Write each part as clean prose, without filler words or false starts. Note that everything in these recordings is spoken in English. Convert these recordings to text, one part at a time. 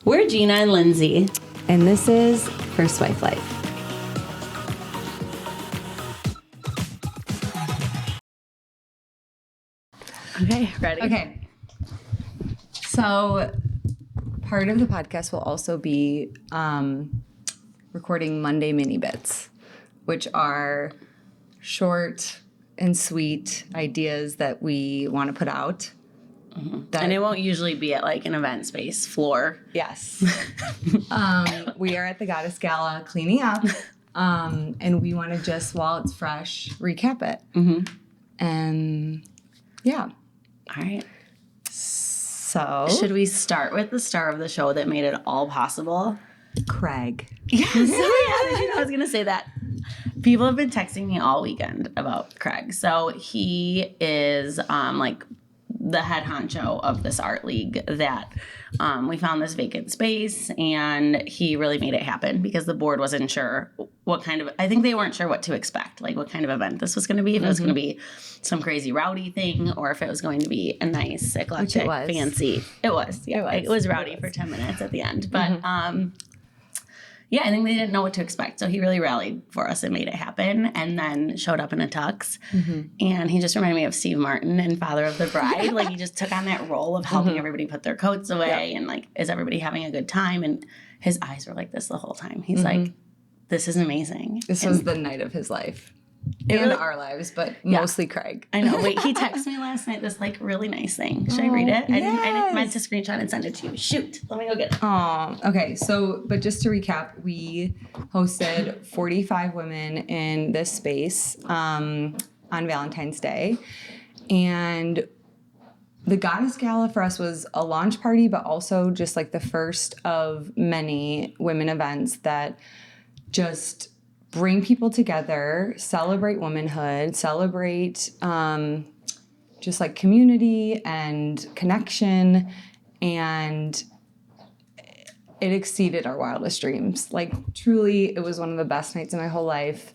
We're Gina and Lindsay. And this is First Wife Life. Okay, ready? Okay. So part of the podcast will also be recording Monday MiniBits, which are short and sweet ideas that we want to put out. And it won't usually be at like an event space floor. Yes. We are at the Goddess Gala cleaning up, and we want to just, while it's fresh, recap it. And yeah. All right. So. Should we start with the star of the show that made it all possible? Craig. Yes. I was going to say that. People have been texting me all weekend about Craig. So he is like the head honcho of this art league that we found this vacant space, and he really made it happen because the board wasn't sure what kind of, I think they weren't sure what to expect, like what kind of event this was going to be, if it was going to be some crazy rowdy thing or if it was going to be a nice, eclectic, fancy. It was. Yeah, it was rowdy for 10 minutes at the end. But yeah, I think they didn't know what to expect. So he really rallied for us and made it happen, and then showed up in a tux. And he just reminded me of Steve Martin in Father of the Bride. Like, he just took on that role of helping everybody put their coats away and, like, is everybody having a good time? And his eyes were like this the whole time. He's like, this is amazing. This was the night of his life. And our lives, but mostly Craig. I know. Wait, he texted me last night this, like, really nice thing. Should I read it? I didn't meant to screenshot and send it to you. Shoot. Let me go get it. Okay. So, but just to recap, we hosted 45 women in this space on Valentine's Day. And the Goddess Gala for us was a launch party, but also just like the first of many women events that just bring people together, celebrate womanhood, celebrate just like community and connection. And it exceeded our wildest dreams. Like, truly, it was one of the best nights of my whole life.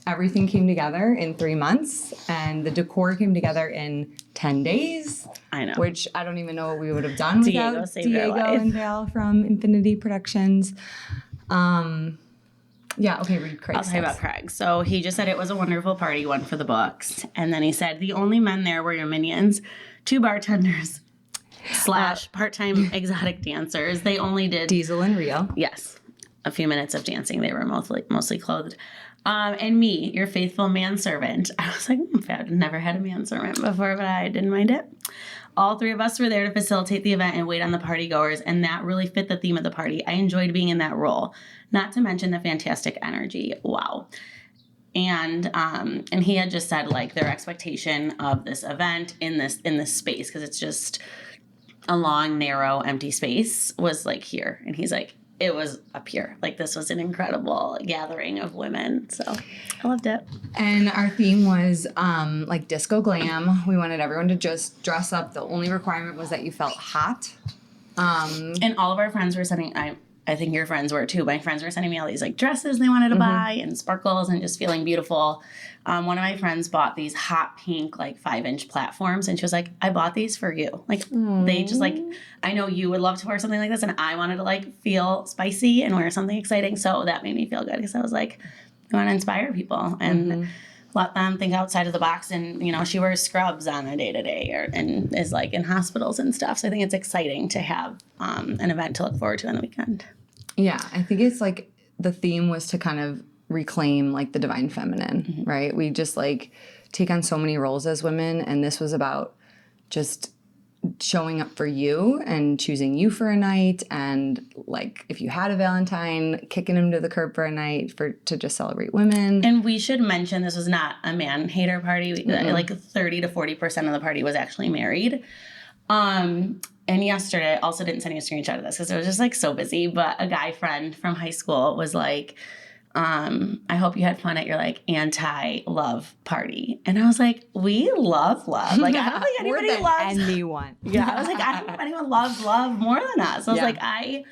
Everything came together in 3 months, and the decor came together in 10 days. I know. Which I don't even know what we would have done without Diego and Val from Infinity Productions. Yeah, okay, read Craig. I'll tell you about Craig. So he just said it was a wonderful party, one for the books. And then he said the only men there were your minions, 2 bartenders / part-time exotic dancers. They only did Diesel and Rio. Yes, a few minutes of dancing. They were mostly clothed. And me, your faithful manservant. I was like, I've never had a manservant before, but I didn't mind it. All 3 of us were there to facilitate the event and wait on the partygoers, and that really fit the theme of the party. I enjoyed being in that role, not to mention the fantastic energy. Wow. And he had just said, like, their expectation of this event in this space, because it's just a long, narrow, empty space, was like here. And he's like, it was up here. Like, this was an incredible gathering of women. So I loved it. And our theme was like disco glam. We wanted everyone to just dress up. The only requirement was that you felt hot. And all of our friends were sending, I think your friends were too. My friends were sending me all these like dresses they wanted to buy and sparkles and just feeling beautiful. One of my friends bought these hot pink like 5-inch platforms, and she was like, I bought these for you. Like, they just like, I know you would love to wear something like this, and I wanted to like feel spicy and wear something exciting. So that made me feel good, because I was like, I want to inspire people and let them think outside of the box. And, you know, she wears scrubs on a day-to-day and is like in hospitals and stuff. So I think it's exciting to have an event to look forward to on the weekend. Yeah, I think it's like the theme was to kind of reclaim like the divine feminine, right? We just like take on so many roles as women, and this was about just showing up for you and choosing you for a night, and like if you had a Valentine, kicking him to the curb for a night to just celebrate women. And we should mention this was not a man hater party. Like 30 to 40% of the party was actually married. And yesterday, I also didn't send you a screenshot of this because it was just like so busy, but a guy friend from high school was like, I hope you had fun at your like anti-love party. And I was like, we love love. Like, I don't think anybody loves anyone. Yeah, I was like, I don't know if anyone loves love more than us. I was like,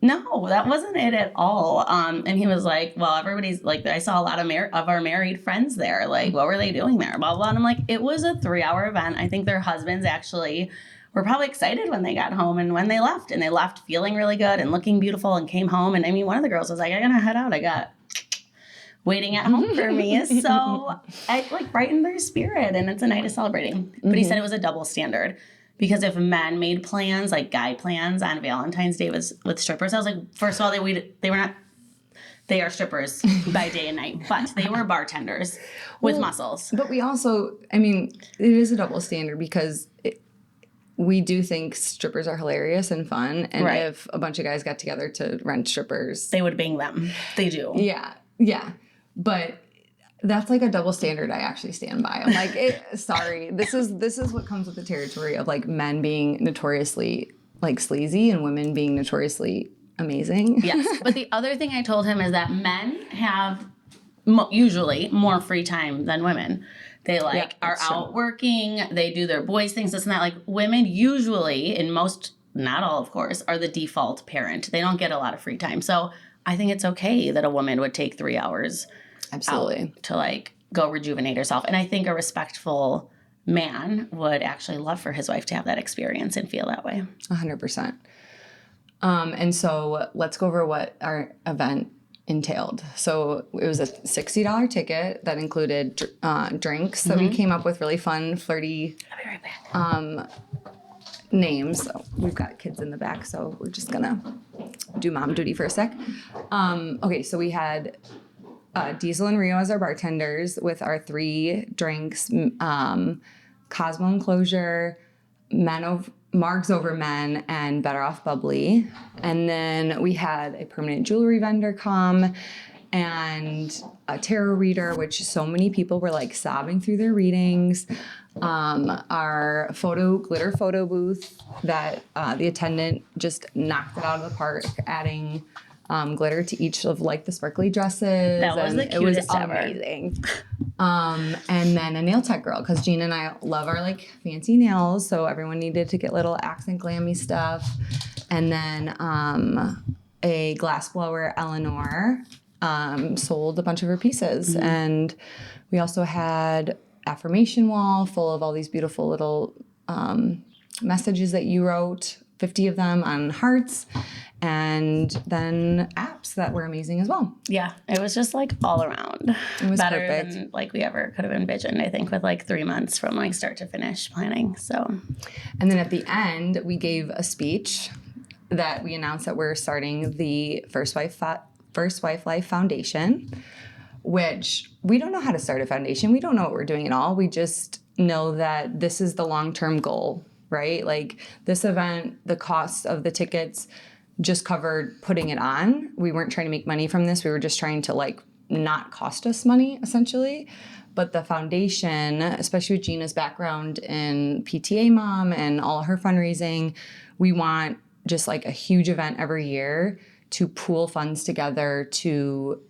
no, that wasn't it at all. And he was like, well, everybody's like, I saw a lot of our married friends there. Like, what were they doing there? Blah, blah. And I'm like, it was a 3-hour event. I think their husbands actually were probably excited when they got home and when they left. And they left feeling really good and looking beautiful and came home. And I mean, one of the girls was like, I gotta head out. I got waiting at home for me. So I like brightened their spirit, and it's a night of celebrating. But he said it was a double standard. Because if men made plans, like guy plans on Valentine's Day with strippers, I was like, first of all, they were not, they are strippers by day and night, but they were bartenders with muscles. But we also, I mean, it is a double standard because we do think strippers are hilarious and fun. And if a bunch of guys got together to rent strippers, they would bang them. They do. Yeah. Yeah. But that's like a double standard I actually stand by. I'm like, sorry, this is what comes with the territory of like men being notoriously like sleazy and women being notoriously amazing. Yes. But the other thing I told him is that men have usually more free time than women. They like are out working. They do their boys things, this and that. Like women usually, in most, not all of course, are the default parent. They don't get a lot of free time. So I think it's okay that a woman would take 3 hours Absolutely. out to like go rejuvenate herself. And I think a respectful man would actually love for his wife to have that experience and feel that way. 100%. And so let's go over what our event entailed. So it was a $60 ticket that included drinks that we came up with, really fun, flirty I'll be right back. names. So we've got kids in the back, so we're just gonna do mom duty for a sec. Okay, so we had Diesel and Rio as our bartenders with our 3 drinks, Cosmo Enclosure, Margs Over Men, and Better Off Bubbly. And then we had a permanent jewelry vendor come and a tarot reader, which so many people were like sobbing through their readings. Our glitter photo booth that the attendant just knocked it out of the park, adding glitter to each of like the sparkly dresses. That was the cutest ever. Amazing. And then a nail tech girl, because Gina and I love our like fancy nails, so everyone needed to get little accent glammy stuff. And then a glass blower, Eleanor, sold a bunch of her pieces. And we also had affirmation wall full of all these beautiful little messages that you wrote, 50 of them on hearts, and then apps that were amazing as well. Yeah, it was just like all around. It was better perfect. than like we ever could have envisioned, I think, with like 3 months from like start to finish planning. So, and then at the end, we gave a speech that we announced that we're starting the First Wife Life Foundation, which we don't know how to start a foundation. We don't know what we're doing at all. We just know that this is the long-term goal, right? Like this event, the cost of the tickets just covered putting it on. We weren't trying to make money from this. We were just trying to like not cost us money essentially. But the foundation, especially with Gina's background in PTA mom and all her fundraising, we want just like a huge event every year to pool funds together to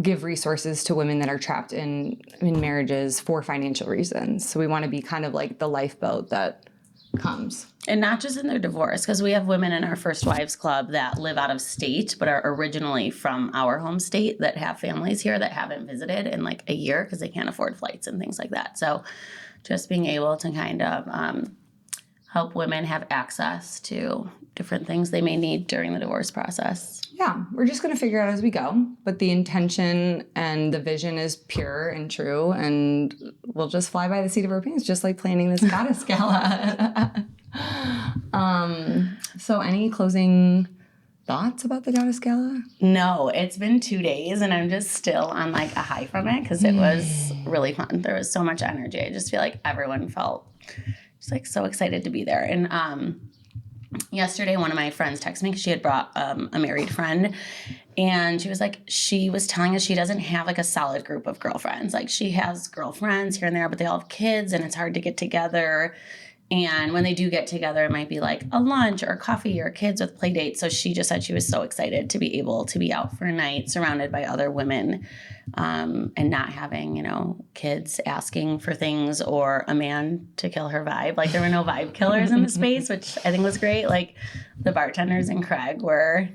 give resources to women that are trapped in marriages for financial reasons. So we want to be kind of like the lifeboat that comes. And not just in their divorce, because we have women in our First Wives Club that live out of state but are originally from our home state that have families here that haven't visited in like a year because they can't afford flights and things like that. So just being able to kind of help women have access to different things they may need during the divorce process. Yeah, we're just going to figure it out as we go. But the intention and the vision is pure and true, and we'll just fly by the seat of our pants, just like planning this Goddess Gala. So any closing thoughts about the Goddess Gala? No, it's been 2 days, and I'm just still on like a high from it because it was really fun. There was so much energy. I just feel like everyone felt just like so excited to be there. And yesterday, one of my friends texted me because she had brought a married friend, and she was telling us she doesn't have like a solid group of girlfriends. Like she has girlfriends here and there, but they all have kids, and it's hard to get together. And when they do get together, it might be like a lunch or coffee or kids with play dates. So she just said she was so excited to be able to be out for a night surrounded by other women, and not having, kids asking for things or a man to kill her vibe. Like there were no vibe killers in the space, which I think was great. Like the bartenders in Craig were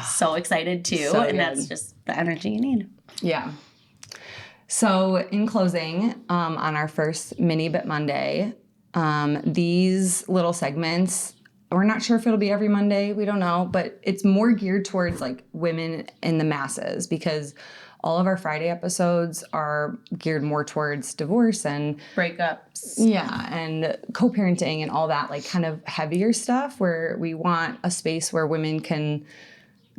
so excited too. So and good. that's just the energy you need. Yeah. So in closing, on our first MiniBit Monday, These little segments, we're not sure if it'll be every Monday. We don't know, but it's more geared towards like women in the masses because all of our Friday episodes are geared more towards divorce and breakups. Yeah, and co-parenting and all that, like kind of heavier stuff where we want a space where women can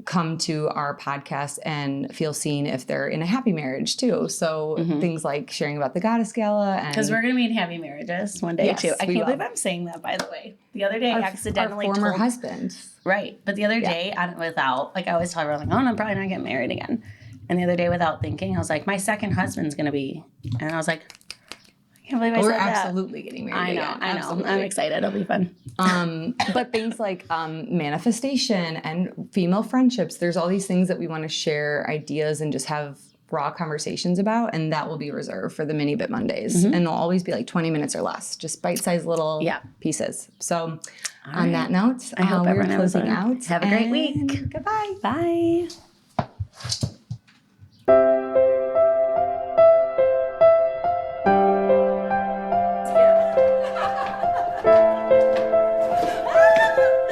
come to our podcast and feel seen if they're in a happy marriage too. So things like sharing about the Goddess Gala. And because we're going to meet happy marriages one day too. I can't believe I'm saying that, by the way. The other day I accidentally our former told... husband. Right. But the other day, I always tell everyone, like, oh, I'm probably not getting married again. And the other day, without thinking, I was like, my second husband's going to be. And I was like, I can't believe I said that. We're absolutely getting married again. I know. Absolutely. I'm excited. It'll be fun. But things like manifestation and female friendships, there's all these things that we want to share ideas and just have raw conversations about. And that will be reserved for the MiniBit Mondays. And they'll always be like 20 minutes or less, just bite-sized little pieces. So on that note, I hope we're closing out. Have a great week. Goodbye. Bye.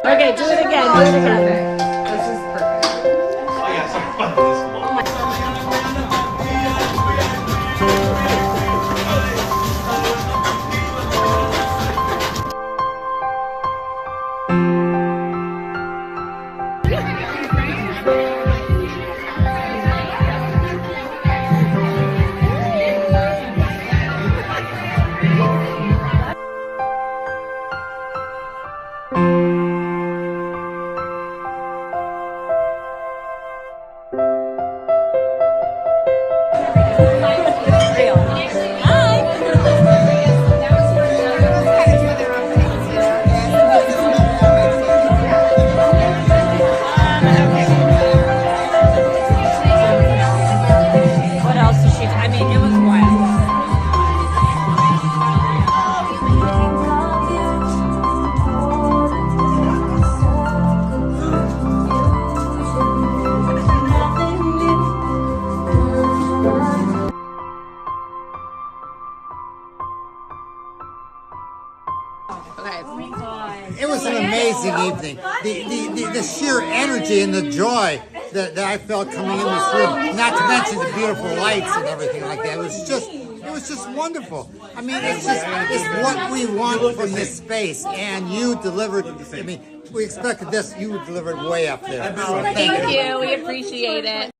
Okay, do it again. This is perfect. What else did she do? I mean, it was wild. It was an amazing evening. The sheer energy and the joy that I felt coming in this room, not to mention the beautiful lights and everything like that. It was just wonderful. I mean, it's what we want from this space, and you delivered. I mean, we expected this. You delivered way up there. So Thank you. We appreciate it.